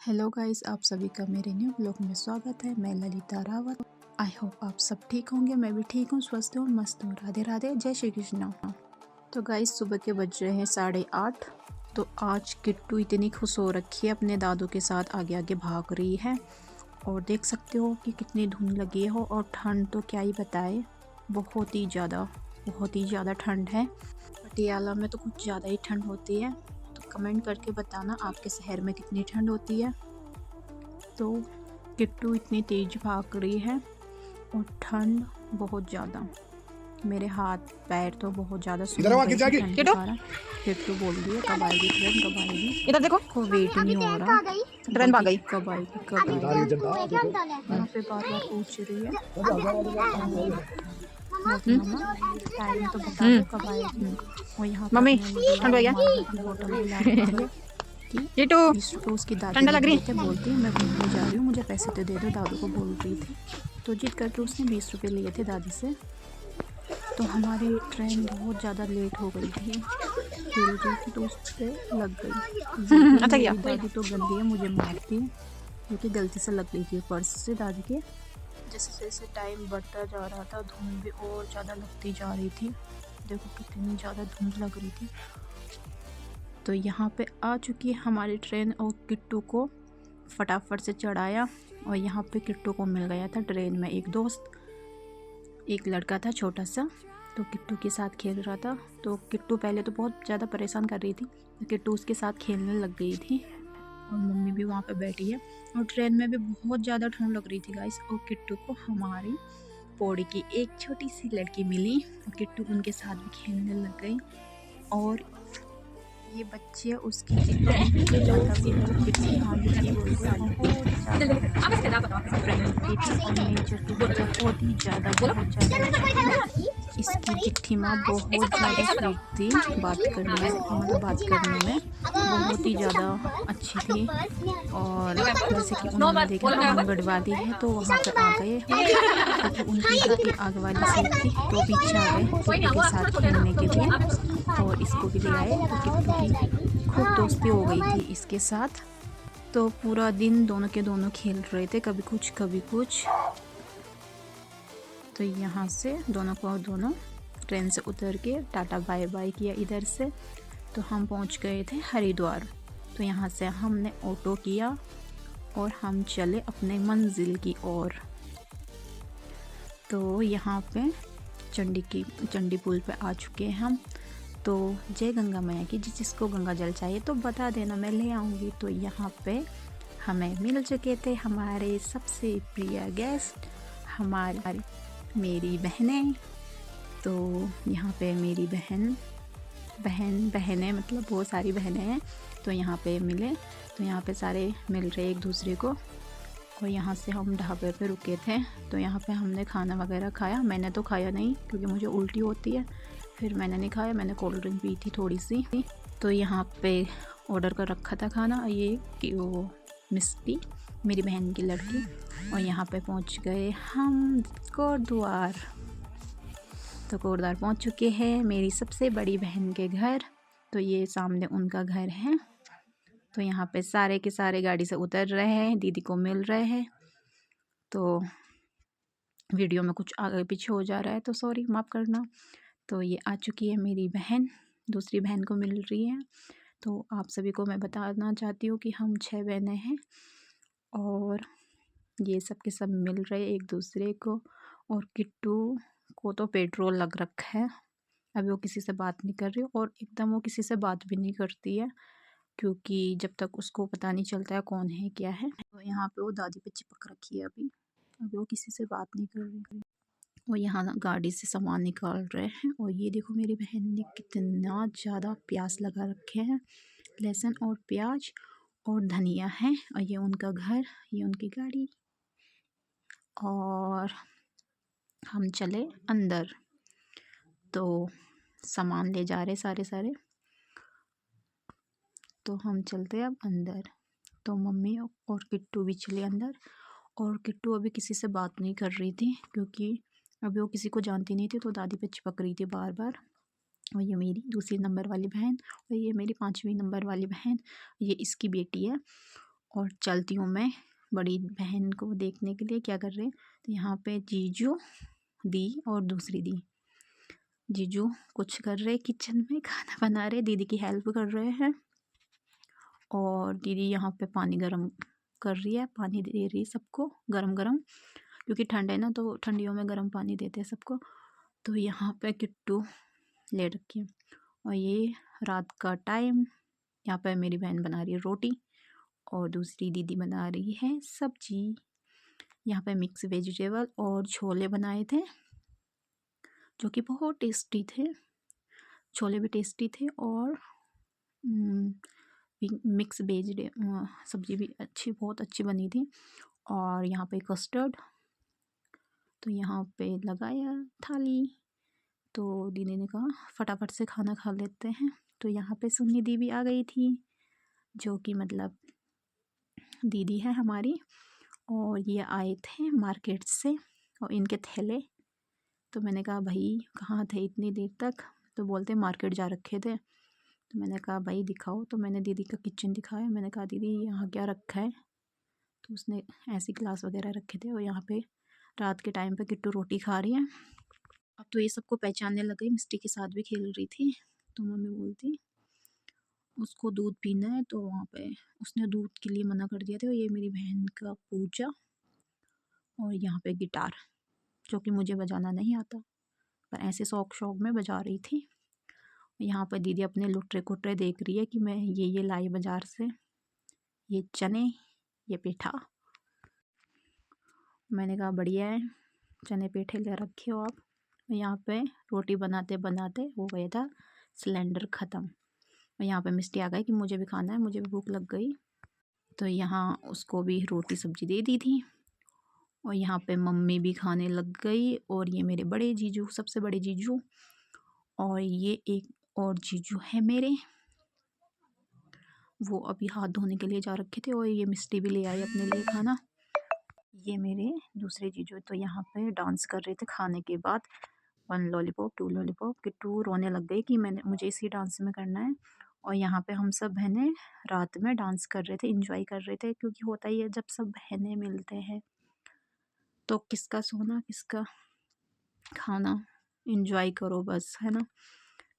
Hello guys, आप सभी का मेरे न्यू ब्लॉग में स्वागत है। मैं ललिता रावत। आई होप आप सब ठीक होंगे। मैं भी ठीक हूँ, स्वस्थ हूँ, मस्त हूँ। राधे राधे, जय श्री कृष्ण। तो गाइस, सुबह के बज रहे हैं 8:30। तो आज किट्टू इतनी खुश हो रखी है, अपने दादू के साथ आगे आगे भाग रही है। और देख सकते हो कि कितनी धुंध लगी हो। और ठंड तो क्या ही बताए, बहुत ही ज़्यादा ठंड है। पटियाला में तो कुछ ज़्यादा ही ठंड होती है। तो कमेंट करके बताना आपके शहर में कितनी ठंड होती है। तो किट्टू इतनी तेज भाग रही है और ठंड बहुत ज़्यादा। मेरे हाथ पैर तो बहुत ज़्यादा सूख गए थे ठंड के कारण। किट्टू बोल रही है कब आएगी ट्रेन, कब आएगी। इधर देखो, को वेट नहीं हो रहा, ट्रेन भाग गई। कब आएगी कब आएगी। यहाँ पे बार बार पूछ रही है मोटी मम्मा टाइम तो बता दो कब आएगी। और यहाँ पे मम्मी अपने ठंड हो गया। की बोतल भी ला रही है कि टीटू 20 रुपये उसकी दादी ठंडा ने लग दिए रही। थे। बोलती है मैं घूमने जा रही हूँ, मुझे पैसे तो दे दो, दादू को बोल रही थी। तो जिद करके उसने 20 रुपये लिए थे दादी से। तो हमारी ट्रेन बहुत ज़्यादा लेट हो गई थी, खेल रही थी तो उस पर लग गई। अच्छा किया। मेरी दादी तो गंदी है, मुझे मारती है क्योंकि गलती से लग गई थी पर्स से दादी के। जैसे जैसे टाइम बढ़ता जा रहा था, धुंध भी और ज़्यादा लगती जा रही थी। देखो कितनी ज़्यादा धुंध लग रही थी। तो यहाँ पे आ चुकी है हमारी ट्रेन और किट्टू को फटाफट से चढ़ाया। और यहाँ पे किट्टू को मिल गया था ट्रेन में एक दोस्त, एक लड़का था छोटा सा। तो किट्टू के साथ खेल रहा था। तो किट्टू पहले तो बहुत ज़्यादा परेशान कर रही थी, तो किट्टू उसके साथ खेलने लग गई थी। और मम्मी भी वहाँ पे बैठी है। और ट्रेन में भी बहुत ज़्यादा ठंड लग रही थी गाइस। और किट्टू को हमारी पौड़ी की एक छोटी सी लड़की मिली और किट्टू उनके साथ भी खेलने लग गई। और ये बच्चे उसकी इतनी ज़्यादा कितनी आगे की बोलते हैं, बहुत ज़्यादा फ्रेंडली थी और नेचर की बहुत ही ज़्यादा इसकी चिट्ठी माँ बहुत ज़्यादा स्वीट थी बात करने में, मतलब बात करने में बहुत ही ज़्यादा अच्छी थी। और जैसे कि उन्होंने देखा आंगनबाड़ी है तो वहाँ पे आ गए, क्योंकि उनकी घर की आगे वाली सीट थी तो पीछे आ गए किट्टू के साथ खेलने के लिए। और इसको भी ले आए तो किट्टू की खूब दोस्ती हो गई थी इसके साथ। तो पूरा दिन दोनों के दोनों खेल रहे थे, कभी कुछ कभी कुछ। तो यहाँ से दोनों ट्रेन से उतर के टाटा बाय बाय किया इधर से। तो हम पहुँच गए थे हरिद्वार। तो यहाँ से हमने ऑटो किया और हम चले अपने मंजिल की ओर। तो यहाँ पे चंडी पुल पे आ चुके हैं हम। तो जय गंगा मैया की, जिसको गंगा जल चाहिए तो बता देना, मैं ले आऊँगी। तो यहाँ पे हमें मिल चुके थे हमारे सबसे प्रिय गेस्ट, हमारी मेरी बहनें। तो यहाँ पे मेरी बहनें मतलब बहुत सारी बहनें हैं। तो यहाँ पे मिले, तो यहाँ पे सारे मिल रहे एक दूसरे को। और यहाँ से हम ढाबे पे रुके थे। तो यहाँ पे हमने खाना वगैरह खाया। मैंने तो खाया नहीं क्योंकि मुझे उल्टी होती है, फिर मैंने नहीं खाया। मैंने कोल्ड ड्रिंक पी थी थोड़ी सी। तो यहाँ पे ऑर्डर कर रखा था खाना, ये कि वो मिस्टी मेरी बहन की लड़की। और यहाँ पे पहुँच गए हम कोटद्वार। तो कोटद्वार पहुँच चुके हैं मेरी सबसे बड़ी बहन के घर। तो ये सामने उनका घर है। तो यहाँ पे सारे के सारे गाड़ी से उतर रहे हैं, दीदी को मिल रहे हैं। तो वीडियो में कुछ आगे पीछे हो जा रहा है तो सॉरी, माफ़ करना। तो ये आ चुकी है मेरी बहन, दूसरी बहन को मिल रही है। तो आप सभी को मैं बताना चाहती हूँ कि हम 6 बहनें हैं और ये सब के सब मिल रहे एक दूसरे को। और किट्टू को तो पेट्रोल लग रखा है, अभी वो किसी से बात नहीं कर रही और एकदम वो किसी से बात भी नहीं करती है, क्योंकि जब तक उसको पता नहीं चलता है कौन है क्या है। तो यहाँ पे वो दादी पे चिपक रखी है अभी वो किसी से बात नहीं कर रही। वो यहाँ गाड़ी से सामान निकाल रहे हैं। और ये देखो मेरी बहन ने कितना ज़्यादा प्याज लगा रखे हैं, लहसुन और प्याज और धनिया है। और ये उनका घर, ये उनकी गाड़ी। और हम चले अंदर, तो सामान ले जा रहे सारे। तो हम चलते अब अंदर। तो मम्मी और किट्टू भी चले अंदर। और किट्टू अभी किसी से बात नहीं कर रही थी क्योंकि अभी वो किसी को जानती नहीं थी, तो दादी पे चिपक रही थी बार बार। और ये मेरी दूसरी नंबर वाली बहन और ये मेरी 5वीं नंबर वाली बहन, ये इसकी बेटी है। और चलती हूँ मैं बड़ी बहन को देखने के लिए क्या कर रहे हैं। तो यहाँ पे जीजू, दी और दूसरी दी। जीजू कुछ कर रहे किचन में, खाना बना रहे, दीदी की हेल्प कर रहे हैं। और दीदी यहाँ पे पानी गरम कर रही है, पानी दे रही है सबको गरम गरम, क्योंकि ठंड है ना तो ठंडियों में गरम पानी देते हैं सबको। तो यहाँ पे किट्टू ले रखी है। और ये रात का टाइम, यहाँ पे मेरी बहन बना रही है रोटी और दूसरी दीदी बना रही है सब्जी। यहाँ पे मिक्स वेजिटेबल और छोले बनाए थे जो कि बहुत टेस्टी थे। छोले भी टेस्टी थे और मिक्स वेज सब्जी भी बहुत अच्छी बनी थी। और यहाँ पे कस्टर्ड, तो यहाँ पे लगाया थाली। तो दीदी ने कहा फटाफट से खाना खा लेते हैं। तो यहाँ पे सुन्नी दी भी आ गई थी, जो कि मतलब दीदी है हमारी। और ये आए थे मार्केट से और इनके थैले। तो मैंने कहा भाई कहाँ थे इतनी देर तक। तो बोलते मार्केट जा रखे थे। तो मैंने कहा भाई दिखाओ। तो मैंने दीदी का किचन दिखाया। मैंने कहा दीदी यहाँ क्या रखा है। तो उसने ऐसी गिलास वगैरह रखे थे। और यहाँ पे रात के टाइम पे किट्टू रोटी खा रही है। अब तो ये सबको पहचानने लग गई, मिस्टी के साथ भी खेल रही थी। तो मम्मी बोलती उसको दूध पीना है, तो वहाँ पे उसने दूध के लिए मना कर दिया था। और ये मेरी बहन का पूजा। और यहाँ पे गिटार, जो कि मुझे बजाना नहीं आता, पर ऐसे शौक में बजा रही थी। यहाँ पर दीदी अपने लुटरे कुटरे देख रही है कि मैं ये लाई बाज़ार से, ये चने, ये पेठा। मैंने कहा बढ़िया है, चने पेठे ले रखे हो आप। यहाँ पे रोटी बनाते बनाते हो गया था सिलेंडर ख़त्म। और यहाँ पे मिस्टी आ गई कि मुझे भी खाना है, मुझे भी भूख लग गई। तो यहाँ उसको भी रोटी सब्जी दे दी थी। और यहाँ पे मम्मी भी खाने लग गई। और ये मेरे बड़े जीजू, सबसे बड़े जीजू, और ये एक और जीजू है मेरे, वो अभी हाथ धोने के लिए जा रखे थे। और ये मिस्टी भी ले आई अपने लिए खाना। ये मेरे दूसरे जीजू तो यहाँ पे डांस कर रहे थे खाने के बाद। 1 लॉलीपॉप 2 लॉलीपॉप। किट्टू रोने लग गई कि मुझे इसी डांस में करना है। और यहाँ पे हम सब बहनें रात में डांस कर रहे थे, इंजॉय कर रहे थे। क्योंकि होता ही है जब सब बहनें मिलते हैं तो किसका सोना किसका खाना, इंजॉय करो बस, है ना।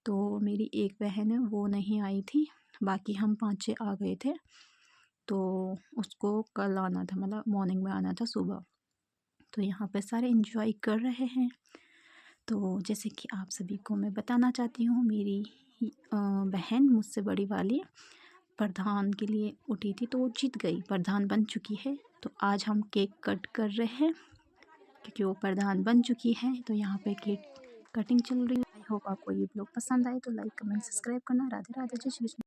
तो मेरी एक बहन है वो नहीं आई थी, बाकी हम 5-6 आ गए थे। तो उसको कल आना था, मतलब मॉर्निंग में आना था सुबह। तो यहाँ पे सारे इंजॉय कर रहे हैं। तो जैसे कि आप सभी को मैं बताना चाहती हूँ, मेरी बहन मुझसे बड़ी वाली प्रधान के लिए उठी थी, तो वो जीत गई, प्रधान बन चुकी है। तो आज हम केक कट कर रहे हैं क्योंकि वो प्रधान बन चुकी है। तो यहाँ पे केक कटिंग चल रही है। आई होप आपको ये ब्लॉग पसंद आए तो लाइक कमेंट सब्सक्राइब करना। राधे राधे, जय श्री कृष्ण।